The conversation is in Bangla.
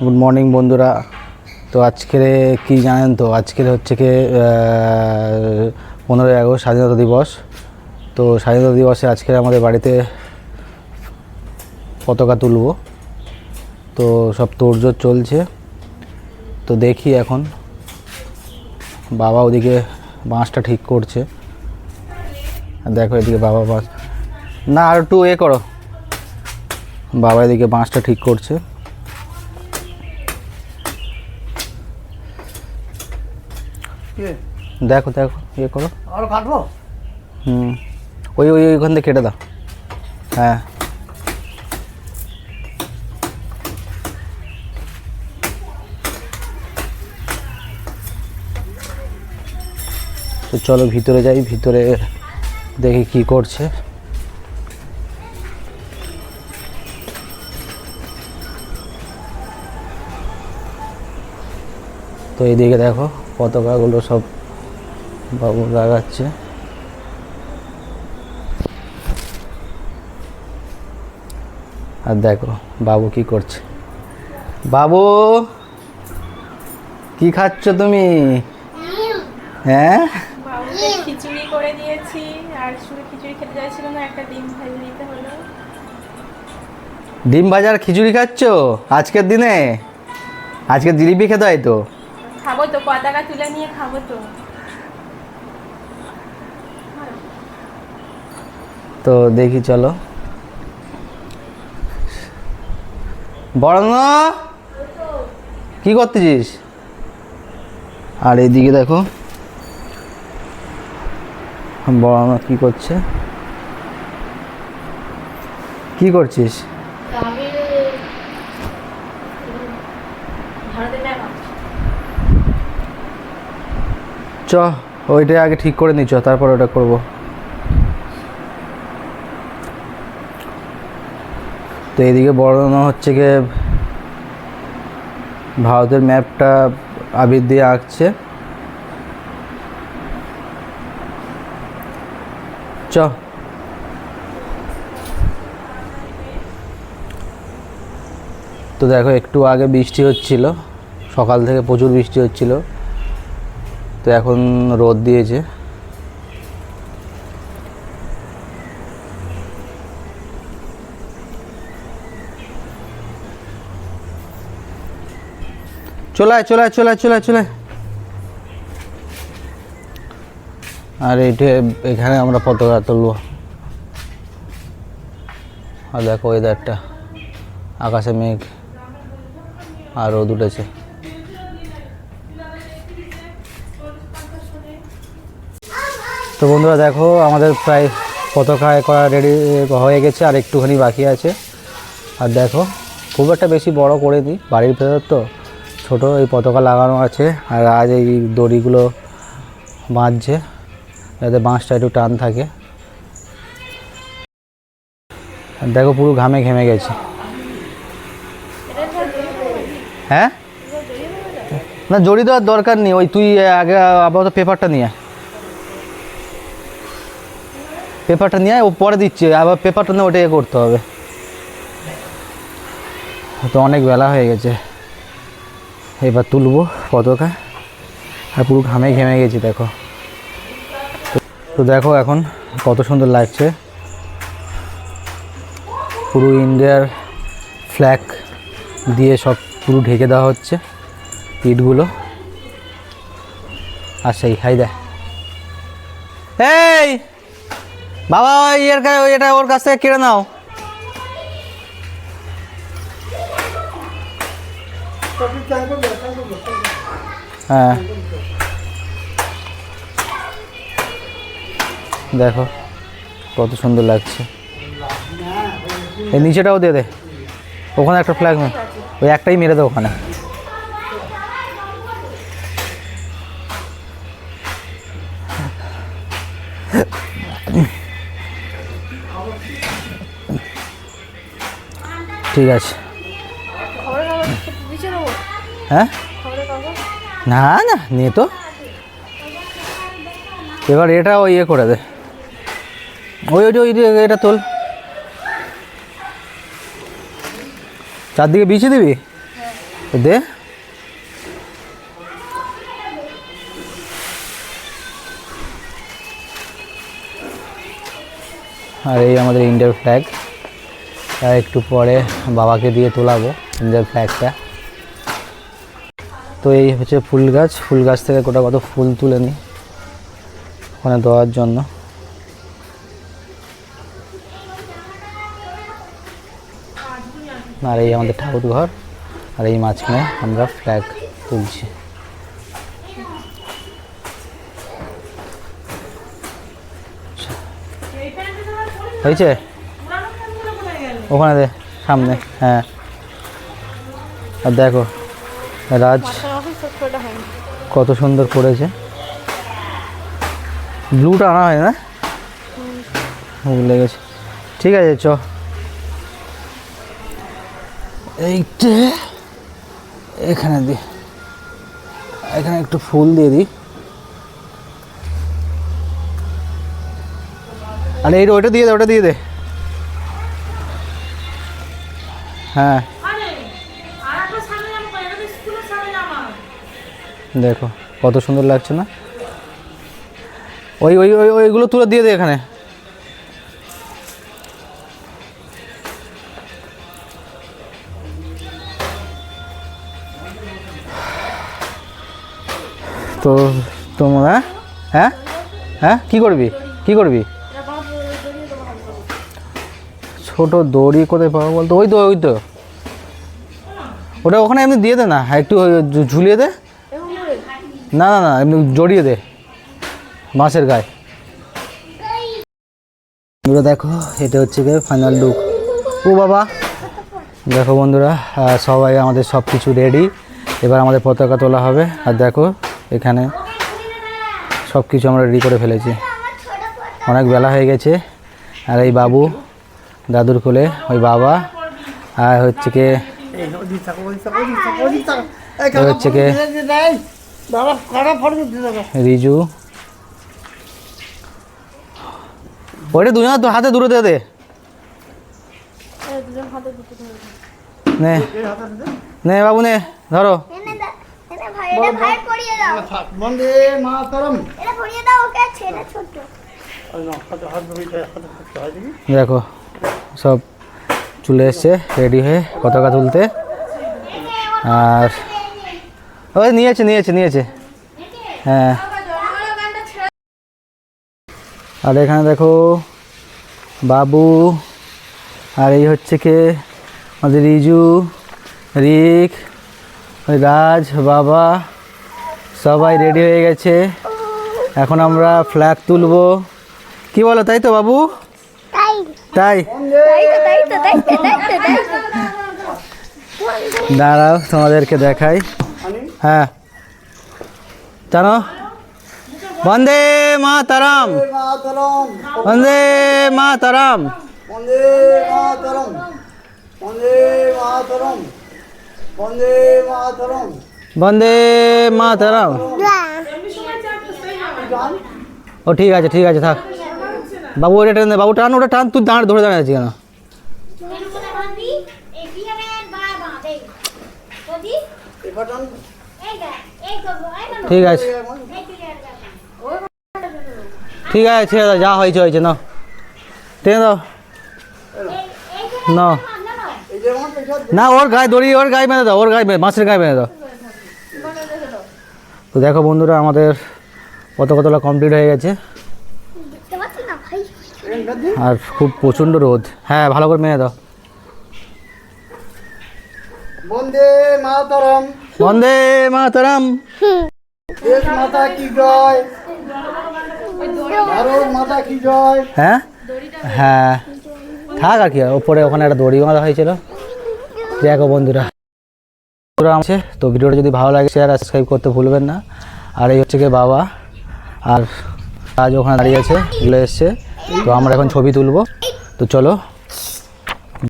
গুড মর্নিং বন্ধুরা। তো আজকের কি জানেন তো, আজকের হচ্ছে কি 15ই আগস্ট স্বাধীনতা দিবস। তো স্বাধীনতা দিবসে আজকে আমাদের বাড়িতে পতাকা তুলব। তো সব তোড়জোড় চলছে। তো দেখি এখন বাবা ওদিকে বাঁশটা ঠিক করছে। দেখো এদিকে বাবা বাঁশ না আর একটু করো, বাবা এদিকে বাঁশটা ঠিক করছে। দেখো দেখো করো আর কাটবো। ওইখান থেকে কেটে দাও। হ্যাঁ তো চলো ভিতরে যাই, ভিতরে দেখি কি করছে। তো এইদিকে দেখো পতাকাগুলো সব বাবু লাগাচ্ছে। আর দেখো বাবু কি করছে। বাবু কি খাচ্ছ তুমি? হ্যাঁ বাবুকে খিচুড়ি করে দিয়েছি, আর শুধু খিচুড়ি খেতে চাইছিল না, একটা ডিম ভেজে দিতে হলো। ডিম ভাজার খিচুড়ি খাচ্ছ আজকের দিনে? আজকে জিলিপি খেতে হয় তো। খাবো তো, পতাকা তুলে নিয়ে খাবো তো। তো দেখি চলো। বড় কি করতেছিস? আর এইদিকে দেখো বড় কি করছে। কি করছিস? চ ওইটা আগে ঠিক করে নিচ্ছ, তারপর ওটা করব। তো এইদিকে বড়ানো হচ্ছে গিয়ে ভারতের ম্যাপটা আবির দিয়ে আঁকছে। চ তো দেখো একটু আগে বৃষ্টি হচ্ছিল, সকাল থেকে প্রচুর বৃষ্টি হচ্ছিল। তো এখন রোদ দিয়েছে। চলে চলে। আর এখানে আমরা পতাকা তুলব। আর দেখো ওয়েদারটা, আকাশে মেঘ আর রোদ উঠেছে। তো বন্ধুরা দেখো আমাদের প্রায় পতাকা করা রেডি হয়ে গেছে, আর একটুখানি বাকি আছে। আর দেখো খুব একটা বেশি বড় করে দিই, বাড়ির ভেতর তো ছোট এই পতাকা লাগানো আছে। আর আজ এই দড়িগুলো বাঁধছে যাতে বাঁশটা একটু টান থাকে। আর দেখো পুরো ঘামে ঘেমে গেছে। হ্যাঁ না জড়ি দেওয়ার দরকার নেই, ওই তুই আগে আপাতত পেপারটা নিয়ে ও পরে দিচ্ছে, আবার পেপারটা নিয়ে ওটা করতে হবে। তো অনেক বেলা হয়ে গেছে, এবার তুলবো পতাকা। আর পুরো ঘামে ঘেমে গেছি দেখো। তো দেখো এখন কত সুন্দর লাগছে, পুরো ইন্ডিয়ার ফ্ল্যাগ দিয়ে সব পুরো ঢেকে দেওয়া হচ্ছে ইটগুলো। আর সেই হাই দেয় এই বাবা এটা ওর কাছ থেকে কেড়ে নাও। হ্যাঁ দেখো কত সুন্দর লাগছে। এই নিচেটাও দিয়ে দে, ওখানে একটা ফ্ল্যাগ নেই, ওই একটাই মেরে দে ওখানে। ঠিক আছে। হ্যাঁ না নিয়ে তো এবার এটা ওই করে দে, ওই এটা তোল। চারদিকে বিছিয়ে দিবি? তো দে। আর এই আমাদের ইন্ডিয়ার ফ্ল্যাগ, আর একটু পরে বাবাকে দিয়ে তোলাবো ইন্ডিয়ার ফ্ল্যাগটা। তো এই হচ্ছে ফুল গাছ, ফুল গাছ থেকে কত ফুল তুলে নিই ওখানে দেওয়ার জন্য। আর এই আমাদের ঠাকুর ঘর, আর এই মাঝখানে আমরা ফ্ল্যাগ তুলছি। হয়েছে ওখানে দে সামনে। হ্যাঁ, আর দেখো রাজ কত সুন্দর করেছে। ব্লুটা আনা হয় না, ভুলে গেছে। ঠিক আছে চ, এইটা এখানে দি, এখানে একটু ফুল দিয়ে দিই। আরে এই ওইটা দিয়ে দে, ওটা দিয়ে দে। হ্যাঁ দেখো কত সুন্দর লাগছে না? ওই ওই ওই ওইগুলো তুলে দিয়ে দে এখানে। তো তোমরা হ্যাঁ হ্যাঁ কী করবি, কী করবি? ছোট দড়ি কোথায় পাবো বলতো? ওই তো ওই তো, ওটা ওখানে এমনি দিয়ে দে না, একটু ঝুলিয়ে দে। না না না, এমনি জড়িয়ে দে মাছের গায়ে। বন্ধুরা দেখো, এটা হচ্ছে গিয়ে ফাইনাল লুক। ও বাবা দেখো বন্ধুরা, সবাই আমাদের সব কিছু রেডি। এবার আমাদের পতাকা তোলা হবে। আর দেখো এখানে সব কিছু আমরা রেডি করে ফেলেছি, অনেক বেলা হয়ে গেছে। আর এই বাবু দাদুর কোলে ওই বাবা, আর হচ্ছে কি হচ্ছে কি রিজু। ওইটা দুজন হাতে দূরে দে দে। নে নে বাবু নে, ধরো। দেখো সব চলে এসছে রেডি হয়ে পতাকা তুলতে। আর ওই নিয়েছে নিয়েছে নিয়েছে হ্যাঁ। আর এখানে দেখো বাবু, আর এই হচ্ছে কে আমাদের রিজু, রিক, ওই রাজ, বাবা সবাই রেডি হয়ে গেছে। এখন আমরা ফ্ল্যাগ তুলবো, কি বলো? তাই তো বাবু? তাই দাঁড়াও তোমাদেরকে দেখাই। হ্যাঁ জানো, বন্দে মাতরম, বন্দে মাতরম, বন্দে মাতরম, বন্দে মাতরম, বন্দে মাতরম, বন্দে মাতরম। ও ঠিক আছে ঠিক আছে থাক। বাবু ওটা টান দে, বাবু টান, ওটা টান। তুই দাঁড় ধরে দাঁড়িয়ে আছিস কেন? ঠিক আছে ঠিক আছে, ছেড়ে দাও, যা হয়েছে হয়েছে। না টেনে দাও না, না ওর গায়ে দড়ি, ওর গায়ে বেঁধে দাও, ওর গায়ে মাছের গায়ে বেঁধে দাও। তো দেখো বন্ধুরা, আমাদের পতাকা তোলা কমপ্লিট হয়ে গেছে। আর খুব প্রচণ্ড রোদ। হ্যাঁ ভালো করে মেনে দাও। বন্দে মাতরম, বন্দে মাতরম, দেশ মাতা কি জয়, ভারত মাতা কি জয়। হ্যাঁ হ্যাঁ থাক। আর কি ওপরে ওখানে একটা দড়ি বাঁধা হয়েছিল। দেখো বন্ধুরা আছে, তো ভিডিওটা যদি ভালো লাগে শেয়ার আর সাবস্ক্রাইব করতে ভুলবেন না। আর এই হচ্ছে কি বাবা, আর আজ ওখানে দাঁড়িয়ে আছে, চলে এসছে। তো আমরা এখন ছবি তুলবো, তো চলো।